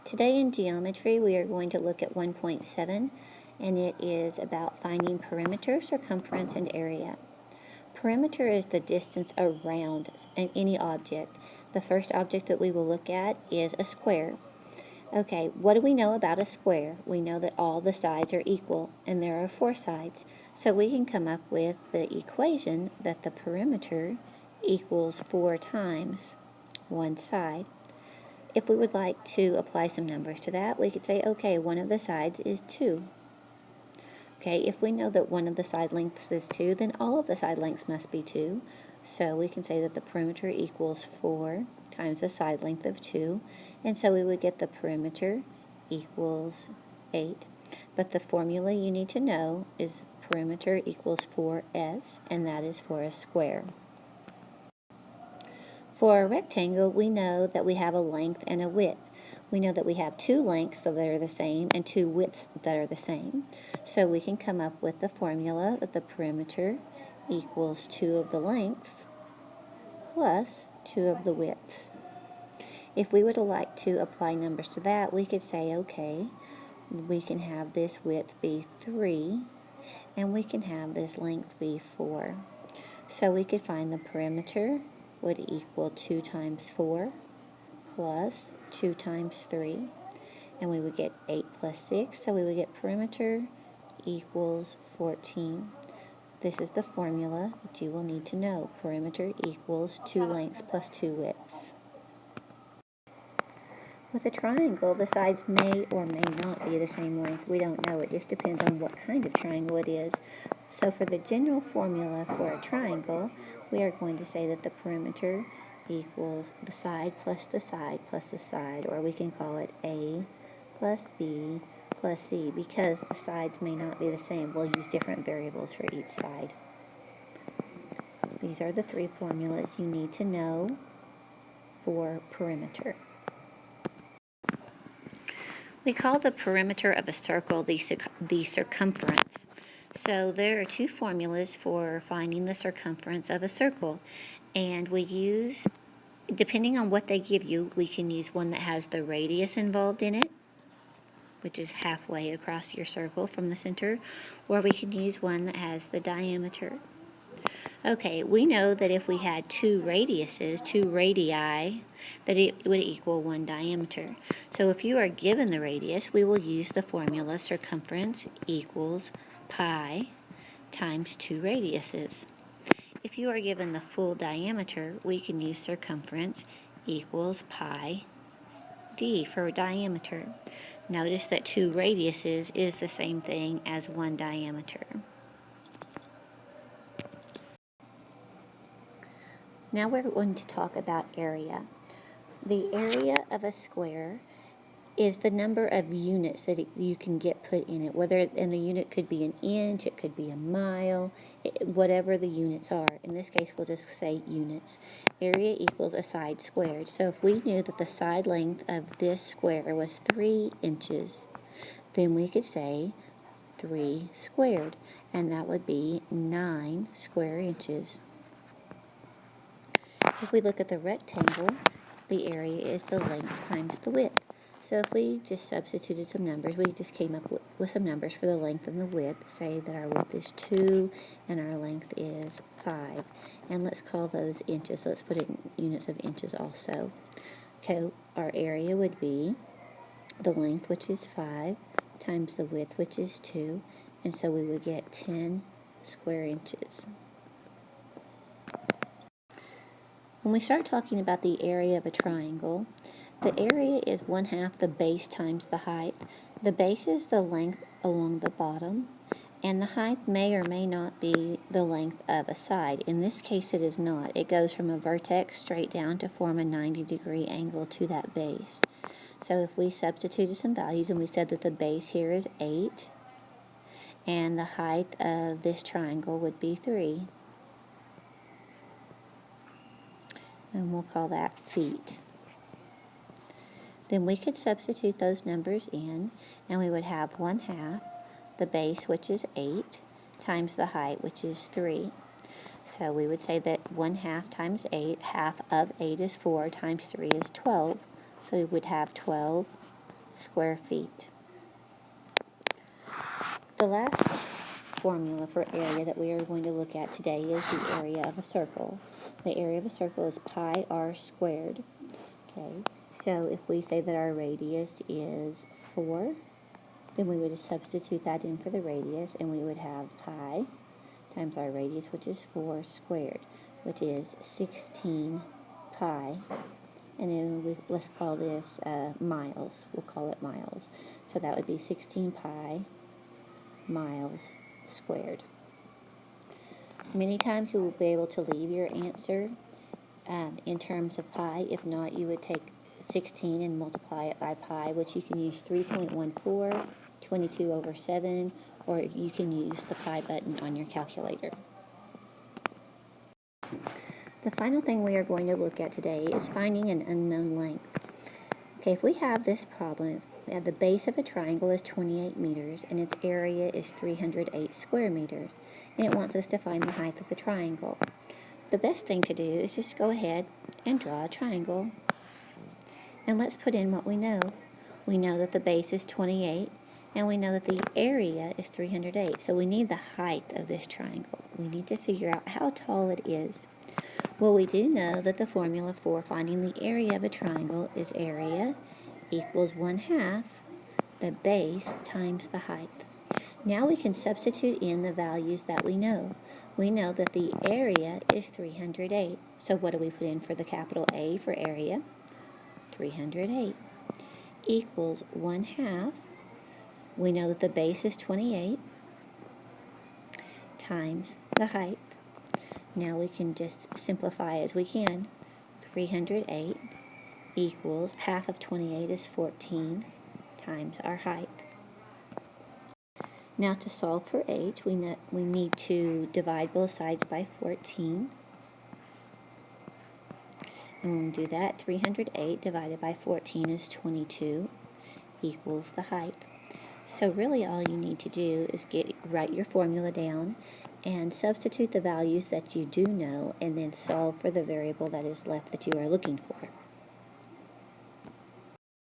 Today in geometry we are going to look at 1.7, and it is about finding perimeter, circumference, and area. Perimeter is the distance around any object. The first object that we will look at is a square. Okay, what do we know about a square? We know that all the sides are equal, and there are 4 sides. So we can come up with the equation that the perimeter equals 4 times one side. If we would like to apply some numbers to that, we could say, okay, one of the sides is 2. Okay, if we know that one of the side lengths is 2, then all of the side lengths must be 2. So we can say that the perimeter equals 4 times the side length of 2. And so we would get the perimeter equals 8. But the formula you need to know is perimeter equals 4s, and that is for a square. For a rectangle, we know that we have a length and a width. We know that we have 2 lengths that are the same and 2 widths that are the same. So we can come up with the formula that the perimeter equals 2 of the lengths plus 2 of the widths. If we would like to apply numbers to that, we could say, okay, we can have this width be 3, and we can have this length be 4. So we could find the perimeter would equal 2 times 4 plus 2 times 3, and we would get 8 plus 6, so we would get perimeter equals 14. This is the formula that you will need to know. Perimeter equals 2 lengths plus 2 widths. With a triangle, the sides may or may not be the same length. We don't know. It just depends on what kind of triangle it is. So for the general formula for a triangle, we are going to say that the perimeter equals the side plus the side plus the side, or we can call it A plus B plus C, because the sides may not be the same. We'll use different variables for each side. These are the 3 formulas you need to know for perimeter. We call the perimeter of a circle the circumference. So there are 2 formulas for finding the circumference of a circle, and we use, depending on what they give you, we can use one that has the radius involved in it, which is halfway across your circle from the center, or we can use one that has the diameter. Okay, we know that if we had 2 radiuses, 2 radii, that it would equal 1 diameter. So if you are given the radius, we will use the formula circumference equals pi times 2 radiuses. If you are given the full diameter, we can use circumference equals pi d for diameter. Notice that 2 radiuses is the same thing as 1 diameter. Now we're going to talk about area. The area of a square is the number of units that you can get put in it, and the unit could be an inch, it could be a mile, whatever the units are. In this case, we'll just say units. Area equals a side squared. So if we knew that the side length of this square was 3 inches, then we could say 3 squared, and that would be 9 square inches. If we look at the rectangle, the area is the length times the width. So if we just substituted some numbers, we just came up with some numbers for the length and the width. Say that our width is 2 and our length is 5. And let's call those inches. So let's put it in units of inches also. Okay, our area would be the length, which is 5, times the width, which is 2. And so we would get 10 square inches. When we start talking about the area of a triangle, the area is 1/2 the base times the height. The base is the length along the bottom, and the height may or may not be the length of a side. In this case, it is not. It goes from a vertex straight down to form a 90-degree angle to that base. So if we substituted some values and we said that the base here is 8, and the height of this triangle would be 3, and we'll call that feet. Then we could substitute those numbers in, and we would have 1/2 the base, which is 8, times the height, which is 3. So we would say that 1/2 times 8, half of 8 is 4, times 3 is 12. So we would have 12 square feet. The last formula for area that we are going to look at today is the area of a circle. The area of a circle is pi r squared. Okay, so if we say that our radius is 4, then we would substitute that in for the radius, and we would have pi times our radius, which is 4 squared, which is 16 pi. And then let's call this miles. We'll call it miles. So that would be 16 pi miles squared. Many times you will be able to leave your answer in terms of pi. If not, you would take 16 and multiply it by pi, which you can use 3.14, 22 over 7, or you can use the pi button on your calculator. The final thing we are going to look at today is finding an unknown length. Okay, if we have this problem, the base of a triangle is 28 meters and its area is 308 square meters, and it wants us to find the height of the triangle. The best thing to do is just go ahead and draw a triangle. And let's put in what we know. We know that the base is 28, and we know that the area is 308. So we need the height of this triangle. We need to figure out how tall it is. Well, we do know that the formula for finding the area of a triangle is area equals 1/2 the base times the height. Now we can substitute in the values that we know. We know that the area is 308. So what do we put in for the capital A for area? 308 equals 1/2. We know that the base is 28 times the height. Now we can just simplify as we can. 308 equals half of 28 is 14 times our height. Now to solve for h, we need to divide both sides by 14. And when we do that, 308 divided by 14 is 22 equals the height. So really all you need to do is write your formula down and substitute the values that you do know, and then solve for the variable that is left that you are looking for.